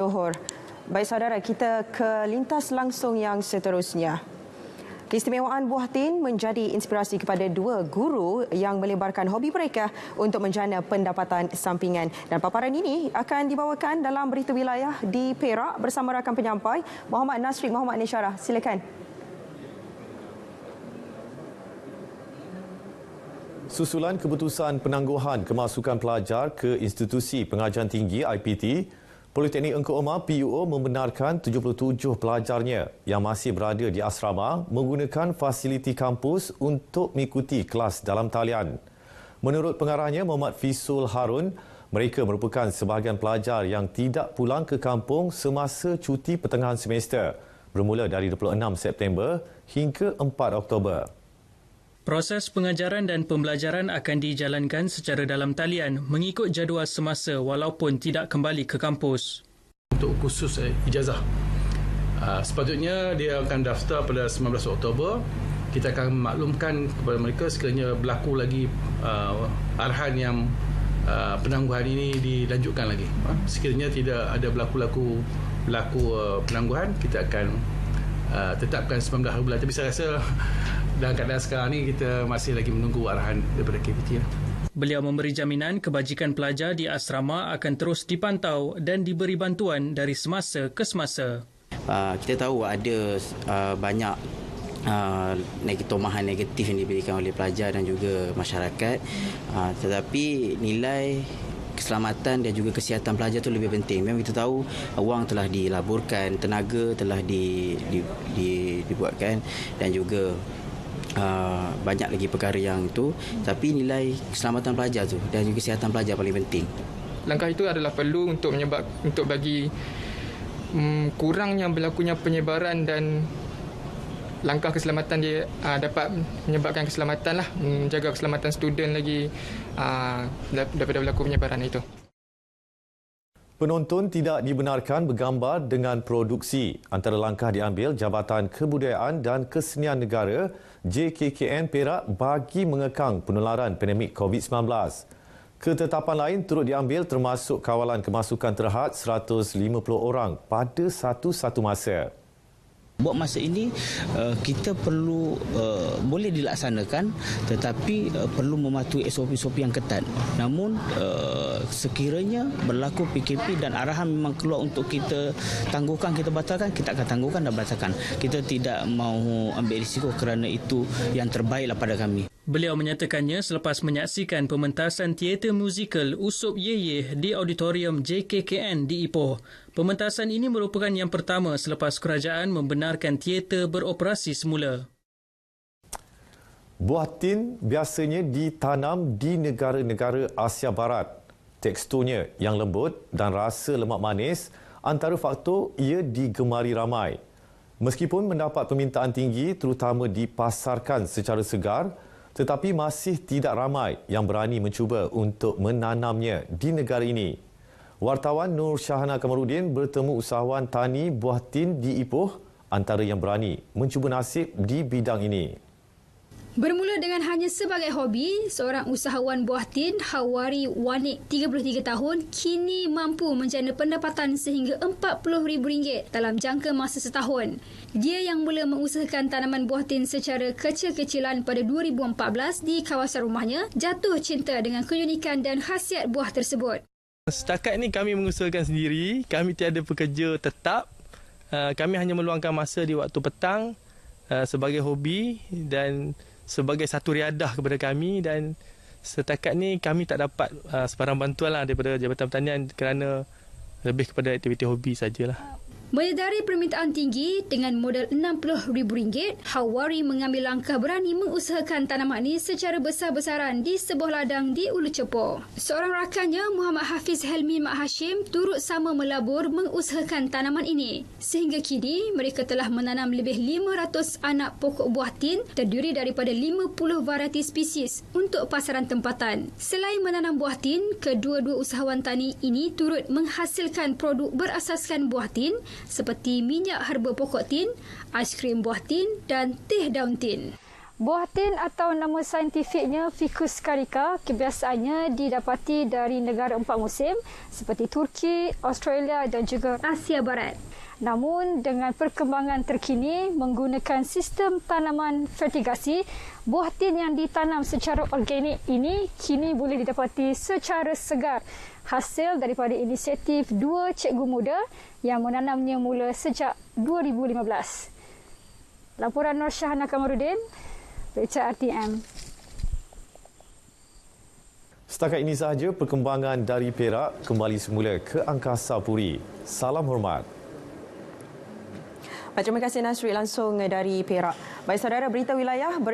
Johor. Baik saudara, kita ke lintas langsung yang seterusnya. Keistimewaan buah tin menjadi inspirasi kepada dua guru yang melebarkan hobi mereka untuk menjana pendapatan sampingan. Dan paparan ini akan dibawakan dalam Berita Wilayah di Perak bersama rakan penyampai Muhammad Nasri Muhammad Nisyarah. Silakan. Susulan keputusan penangguhan kemasukan pelajar ke institusi pengajian tinggi IPT, Politeknik Engku Omar PUO membenarkan 77 pelajarnya yang masih berada di asrama menggunakan fasiliti kampus untuk mengikuti kelas dalam talian. Menurut pengarahnya Muhammad Fisul Harun, mereka merupakan sebahagian pelajar yang tidak pulang ke kampung semasa cuti pertengahan semester bermula dari 26 September hingga 4 Oktober. Proses pengajaran dan pembelajaran akan dijalankan secara dalam talian mengikut jadual semasa walaupun tidak kembali ke kampus. Untuk khusus ijazah, sepatutnya dia akan daftar pada 19 Oktober. Kita akan maklumkan kepada mereka sekiranya berlaku lagi arahan yang penangguhan ini dilanjutkan lagi. Sekiranya tidak ada berlaku penangguhan, kita akan tetapkan 19 bulan. Tapi saya rasa dalam keadaan sekarang ni kita masih lagi menunggu arahan daripada KPT. Beliau memberi jaminan kebajikan pelajar di asrama akan terus dipantau dan diberi bantuan dari semasa ke semasa. Kita tahu ada banyak tomahan negatif yang diberikan oleh pelajar dan juga masyarakat, tetapi nilai keselamatan dan juga kesihatan pelajar itu lebih penting. Memang kita tahu wang telah dilaburkan, tenaga telah dibuatkan dan juga banyak lagi perkara yang itu, tapi nilai keselamatan pelajar tu dan juga kesihatan pelajar paling penting. Langkah itu adalah perlu untuk bagi kurangnya berlakunya penyebaran dan langkah keselamatan dia dapat menyebabkan keselamatan lah, menjaga keselamatan student lagi daripada berlaku penyebaran itu. Penonton tidak dibenarkan bergambar dengan produksi. Antara langkah diambil Jabatan Kebudayaan dan Kesenian Negara JKKN Perak bagi mengekang penularan pandemik COVID-19. Ketetapan lain turut diambil termasuk kawalan kemasukan terhad 150 orang pada satu-satu masa. Buat masa ini kita perlu boleh dilaksanakan, tetapi perlu mematuhi SOP-SOP yang ketat. Namun sekiranya berlaku PKP dan arahan memang keluar untuk kita tangguhkan, kita batalkan, kita akan tangguhkan dan batalkan. Kita tidak mahu ambil risiko kerana itu yang terbaiklah pada kami. Beliau menyatakannya selepas menyaksikan pementasan teater musikal Usup Yeye di Auditorium JKKN di Ipoh. Pementasan ini merupakan yang pertama selepas kerajaan membenarkan teater beroperasi semula. Buah tin biasanya ditanam di negara-negara Asia Barat. Teksturnya yang lembut dan rasa lemak manis antara faktor ia digemari ramai. Meskipun mendapat permintaan tinggi terutama dipasarkan secara segar, tetapi masih tidak ramai yang berani mencuba untuk menanamnya di negara ini. Wartawan Nur Syahana Kamarudin bertemu usahawan tani buah tin di Ipoh, antara yang berani mencuba nasib di bidang ini. Bermula dengan hanya sebagai hobi, seorang usahawan buah tin Hawari Wanik 33 tahun kini mampu menjana pendapatan sehingga RM40,000 dalam jangka masa setahun. Dia yang mula mengusahakan tanaman buah tin secara kecil-kecilan pada 2014 di kawasan rumahnya, jatuh cinta dengan keunikan dan khasiat buah tersebut. Setakat ini kami mengusahakan sendiri, kami tiada pekerja tetap. Kami hanya meluangkan masa di waktu petang sebagai hobi dan sebagai satu riadah kepada kami, dan setakat ni kami tak dapat sebarang bantuan lah daripada Jabatan Pertanian kerana lebih kepada aktiviti hobi sajalah. Menyedari permintaan tinggi dengan modal RM60,000, Hawari mengambil langkah berani mengusahakan tanaman ini secara besar-besaran di sebuah ladang di Ulu Cepo. Seorang rakannya, Muhammad Hafiz Helmi Mak Hashim, turut sama melabur mengusahakan tanaman ini. Sehingga kini, mereka telah menanam lebih 500 anak pokok buah tin terdiri daripada 50 varieti spesies untuk pasaran tempatan. Selain menanam buah tin, kedua-dua usahawan tani ini turut menghasilkan produk berasaskan buah tin seperti minyak herba pokok tin, aiskrim buah tin dan teh daun tin. Buah tin atau nama saintifiknya Ficus carica kebiasaannya didapati dari negara 4 musim seperti Turki, Australia dan juga Asia Barat. Namun dengan perkembangan terkini menggunakan sistem tanaman fertigasi, buah tin yang ditanam secara organik ini kini boleh didapati secara segar. Hasil daripada inisiatif dua cikgu muda yang menanamnya mula sejak 2015. Laporan Nur Syahana Kamarudin, Berita RTM. Setakat ini sahaja perkembangan dari Perak kembali semula ke Angkasa Puri. Salam hormat. Terima kasih Nasri langsung dari Perak. Baik saudara, berita wilayah